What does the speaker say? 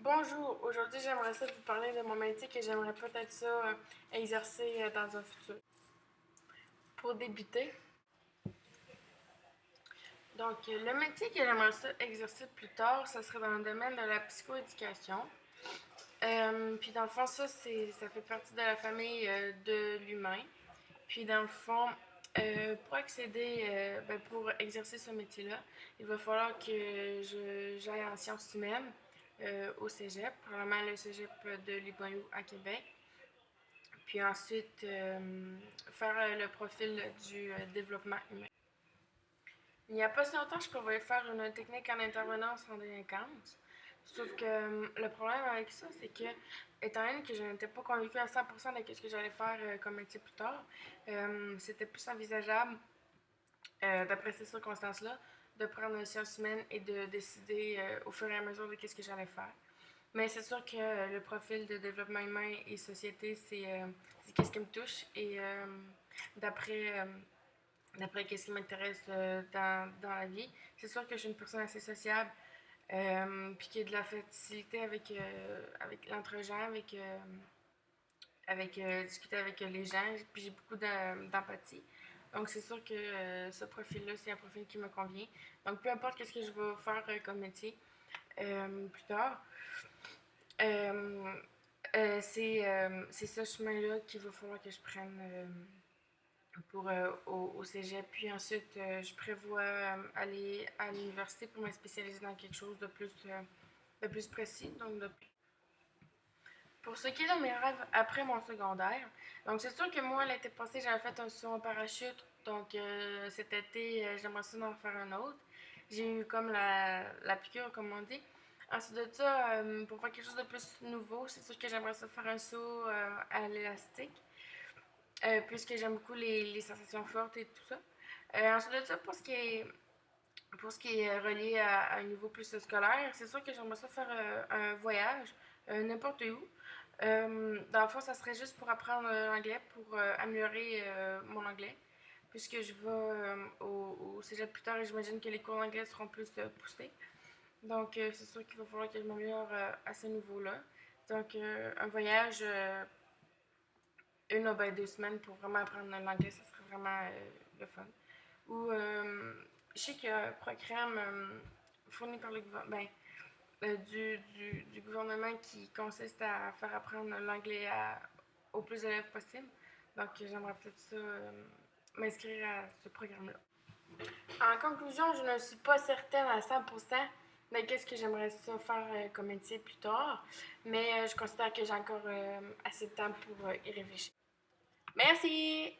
Bonjour, aujourd'hui j'aimerais ça vous parler de mon métier que j'aimerais peut-être ça exercer dans un futur. Pour débuter, le métier que j'aimerais ça exercer plus tard, ça serait dans le domaine de la psychoéducation. Puis dans le fond, ça fait partie de la famille de l'humain. Puis dans le fond, pour accéder, pour exercer ce métier-là, il va falloir que j'aille en sciences humaines au cégep, probablement le cégep de Limoilou à Québec. Puis ensuite, faire le profil du développement humain. Il n'y a pas si longtemps, je prévoyais faire une technique en intervenance en délinquance. Sauf que le problème avec ça, c'est que, étant donné que je n'étais pas convaincue à 100% de ce que j'allais faire comme métier plus tard, c'était plus envisageable, d'après ces circonstances-là, de prendre une science humaine et de décider au fur et à mesure de ce que j'allais faire. Mais c'est sûr que le profil de développement humain et société, c'est qu'est-ce qui me touche. Et d'après d'après qu'est-ce qui m'intéresse dans la vie, c'est sûr que je suis une personne assez sociable, puis qui a de la facilité avec l'entre-gens, avec discuter avec les gens, puis j'ai beaucoup d'empathie. Donc c'est sûr que ce profil-là, c'est un profil qui me convient. Donc peu importe ce que je vais faire comme métier plus tard, euh, c'est ce chemin-là qu'il va falloir que je prenne au cégep. Puis ensuite, je prévois aller à l'université pour me spécialiser dans quelque chose de plus précis. Pour ce qui est de mes rêves après mon secondaire, donc c'est sûr que moi, l'été passé, j'avais fait un saut en parachute. Donc cet été, j'aimerais ça en faire un autre. J'ai eu comme la piqûre, comme on dit. Ensuite de ça, pour faire quelque chose de plus nouveau, c'est sûr que j'aimerais ça faire un saut à l'élastique, puisque j'aime beaucoup les sensations fortes et tout ça. Ensuite de ça, pour ce qui est relié à un niveau plus scolaire, c'est sûr que j'aimerais ça faire un voyage, n'importe où. Dans le fond, ça serait juste pour apprendre l'anglais, pour améliorer mon anglais, puisque je vais au cégep plus tard et j'imagine que les cours d'anglais seront plus poussés. Donc, c'est sûr qu'il va falloir que je m'améliore à ce niveau-là. Donc, un voyage, une ou deux semaines pour vraiment apprendre l'anglais, ça serait vraiment le fun. Ou, je sais qu'il y a un programme fourni par le gouvernement, du gouvernement qui consiste à faire apprendre l'anglais au plus d'élèves possible. Donc, j'aimerais peut-être ça m'inscrire à ce programme-là. En conclusion, je ne suis pas certaine à 100% de qu'est-ce que j'aimerais ça faire comme métier plus tard, mais je considère que j'ai encore assez de temps pour y réfléchir. Merci!